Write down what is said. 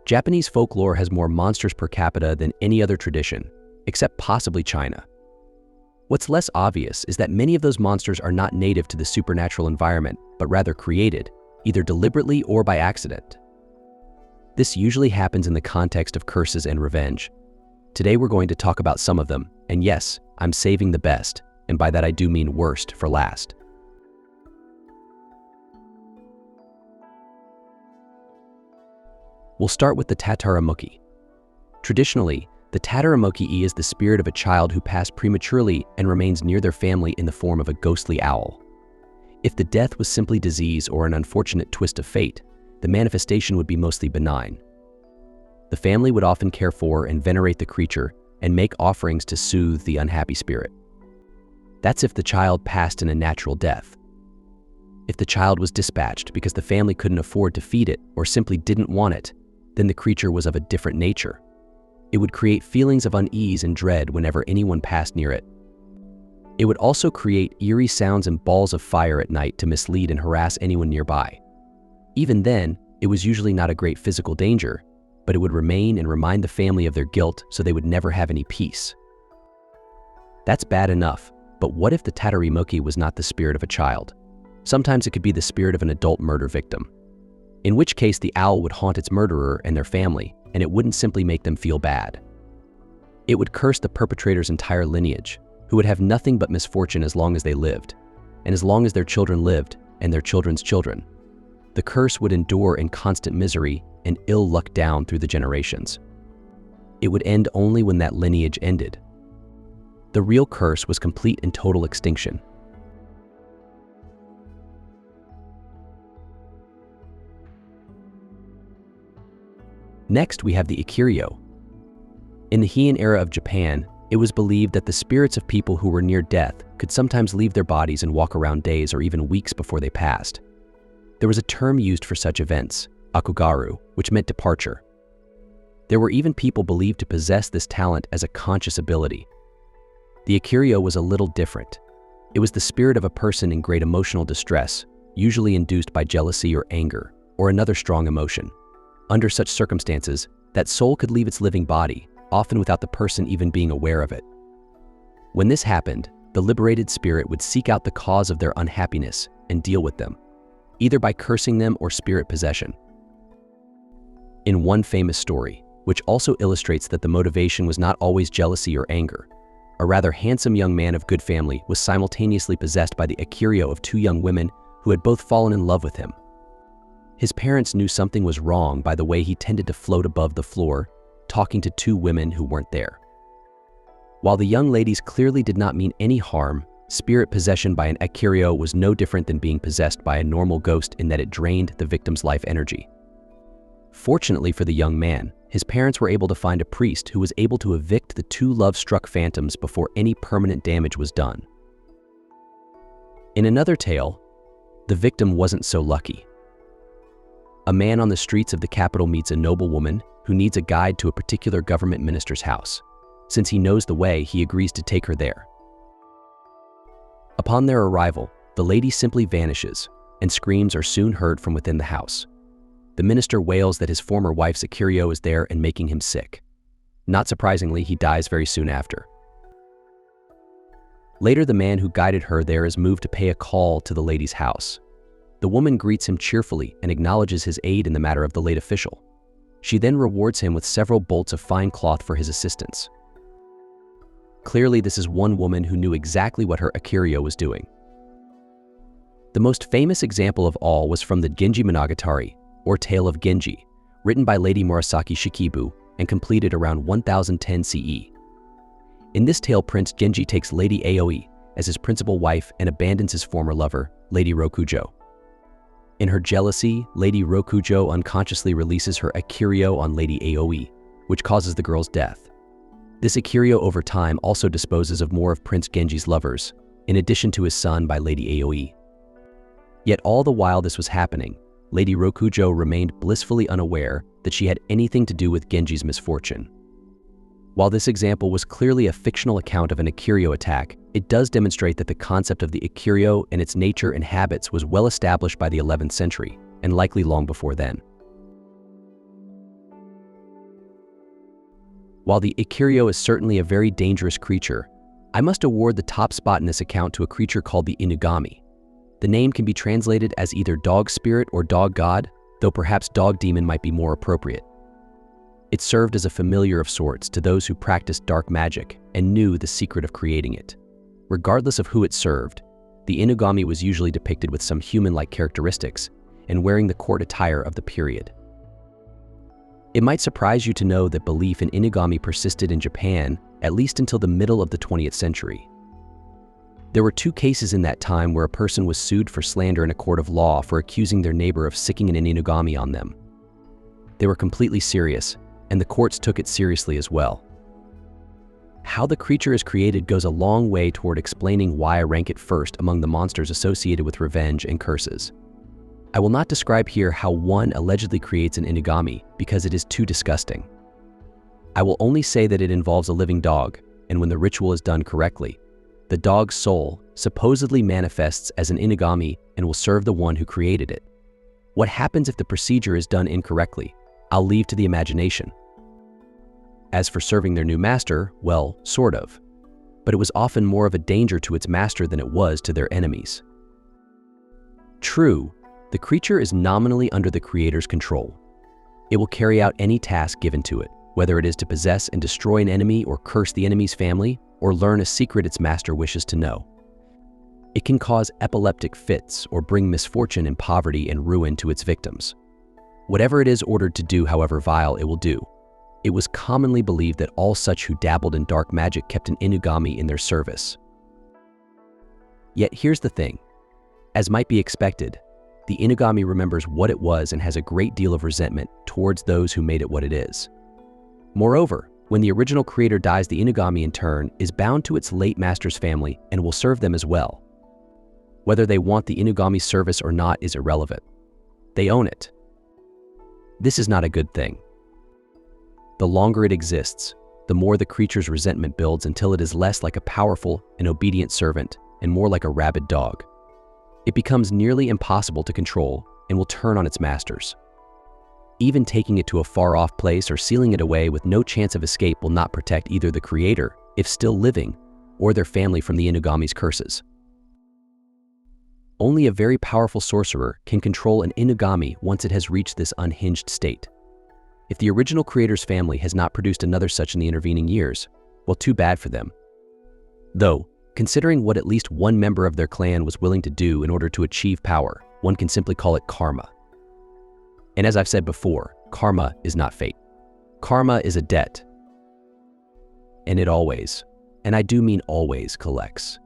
Japanese folklore has more monsters per capita than any other tradition, except possibly China. What's less obvious is that many of those monsters are not native to the supernatural environment, but rather created, either deliberately or by accident. This usually happens in the context of curses and revenge. Today we're going to talk about some of them, and yes, I'm saving the best, and by that I do mean worst, for last. We'll start with the tatarimokke. Traditionally, the tatarimokke is the spirit of a child who passed prematurely and remains near their family in the form of a ghostly owl. If the death was simply disease or an unfortunate twist of fate, the manifestation would be mostly benign. The family would often care for and venerate the creature and make offerings to soothe the unhappy spirit. That's if the child passed in a natural death. If the child was dispatched because the family couldn't afford to feed it or simply didn't want it, then the creature was of a different nature. It would create feelings of unease and dread whenever anyone passed near it. It would also create eerie sounds and balls of fire at night to mislead and harass anyone nearby. Even then, it was usually not a great physical danger, but it would remain and remind the family of their guilt so they would never have any peace. That's bad enough, but what if the tatarimokke was not the spirit of a child? Sometimes it could be the spirit of an adult murder victim, in which case the owl would haunt its murderer and their family, and it wouldn't simply make them feel bad. It would curse the perpetrator's entire lineage, who would have nothing but misfortune as long as they lived, and as long as their children lived and their children's children. The curse would endure in constant misery and ill luck down through the generations. It would end only when that lineage ended. The real curse was complete and total extinction. Next, we have the ikiryo. In the Heian era of Japan, it was believed that the spirits of people who were near death could sometimes leave their bodies and walk around days or even weeks before they passed. There was a term used for such events, akugaru, which meant departure. There were even people believed to possess this talent as a conscious ability. The ikiryo was a little different. It was the spirit of a person in great emotional distress, usually induced by jealousy or anger, or another strong emotion. Under such circumstances, that soul could leave its living body, often without the person even being aware of it. When this happened, the liberated spirit would seek out the cause of their unhappiness and deal with them, either by cursing them or spirit possession. In one famous story, which also illustrates that the motivation was not always jealousy or anger, a rather handsome young man of good family was simultaneously possessed by the ikiryo of two young women who had both fallen in love with him. His parents knew something was wrong by the way he tended to float above the floor, talking to two women who weren't there. While the young ladies clearly did not mean any harm, spirit possession by an ikiryo was no different than being possessed by a normal ghost in that it drained the victim's life energy. Fortunately for the young man, his parents were able to find a priest who was able to evict the two love-struck phantoms before any permanent damage was done. In another tale, the victim wasn't so lucky. A man on the streets of the capital meets a noble woman who needs a guide to a particular government minister's house. Since he knows the way, he agrees to take her there. Upon their arrival, the lady simply vanishes, and screams are soon heard from within the house. The minister wails that his former wife's ikiryo is there and making him sick. Not surprisingly, he dies very soon after. Later, the man who guided her there is moved to pay a call to the lady's house. The woman greets him cheerfully and acknowledges his aid in the matter of the late official. She then rewards him with several bolts of fine cloth for his assistance. Clearly, this is one woman who knew exactly what her ikiryo was doing. The most famous example of all was from the Genji Monogatari, or Tale of Genji, written by Lady Murasaki Shikibu and completed around 1010 CE. In this tale, Prince Genji takes Lady Aoi as his principal wife and abandons his former lover, Lady Rokujo. In her jealousy, Lady Rokujo unconsciously releases her ikiryo on Lady Aoi, which causes the girl's death. This ikiryo over time also disposes of more of Prince Genji's lovers, in addition to his son by Lady Aoi. Yet all the while this was happening, Lady Rokujo remained blissfully unaware that she had anything to do with Genji's misfortune. While this example was clearly a fictional account of an ikiryo attack, it does demonstrate that the concept of the ikiryo and its nature and habits was well established by the 11th century, and likely long before then. While the ikiryo is certainly a very dangerous creature, I must award the top spot in this account to a creature called the Inugami. The name can be translated as either dog spirit or dog god, though perhaps dog demon might be more appropriate. It served as a familiar of sorts to those who practiced dark magic and knew the secret of creating it. Regardless of who it served, the Inugami was usually depicted with some human-like characteristics and wearing the court attire of the period. It might surprise you to know that belief in Inugami persisted in Japan at least until the middle of the 20th century. There were 2 cases in that time where a person was sued for slander in a court of law for accusing their neighbor of sicking an Inugami on them. They were completely serious, and the courts took it seriously as well. How the creature is created goes a long way toward explaining why I rank it first among the monsters associated with revenge and curses. I will not describe here how one allegedly creates an Inugami because it is too disgusting. I will only say that it involves a living dog, and when the ritual is done correctly, the dog's soul supposedly manifests as an Inugami and will serve the one who created it. What happens if the procedure is done incorrectly? I'll leave to the imagination. As for serving their new master, well, sort of. But it was often more of a danger to its master than it was to their enemies. True, the creature is nominally under the creator's control. It will carry out any task given to it, whether it is to possess and destroy an enemy or curse the enemy's family, or learn a secret its master wishes to know. It can cause epileptic fits or bring misfortune and poverty and ruin to its victims. Whatever it is ordered to do, however vile, it will do. It was commonly believed that all such who dabbled in dark magic kept an Inugami in their service. Yet here's the thing. As might be expected, the Inugami remembers what it was and has a great deal of resentment towards those who made it what it is. Moreover, when the original creator dies, the Inugami in turn is bound to its late master's family and will serve them as well. Whether they want the Inugami's service or not is irrelevant. They own it. This is not a good thing. The longer it exists, the more the creature's resentment builds until it is less like a powerful and obedient servant and more like a rabid dog. It becomes nearly impossible to control and will turn on its masters. Even taking it to a far-off place or sealing it away with no chance of escape will not protect either the creator, if still living, or their family from the Inugami's curses. Only a very powerful sorcerer can control an Inugami once it has reached this unhinged state. If the original creator's family has not produced another such in the intervening years, well, too bad for them. Though, considering what at least one member of their clan was willing to do in order to achieve power, one can simply call it karma. And as I've said before, karma is not fate. Karma is a debt. And it always, and I do mean always, collects.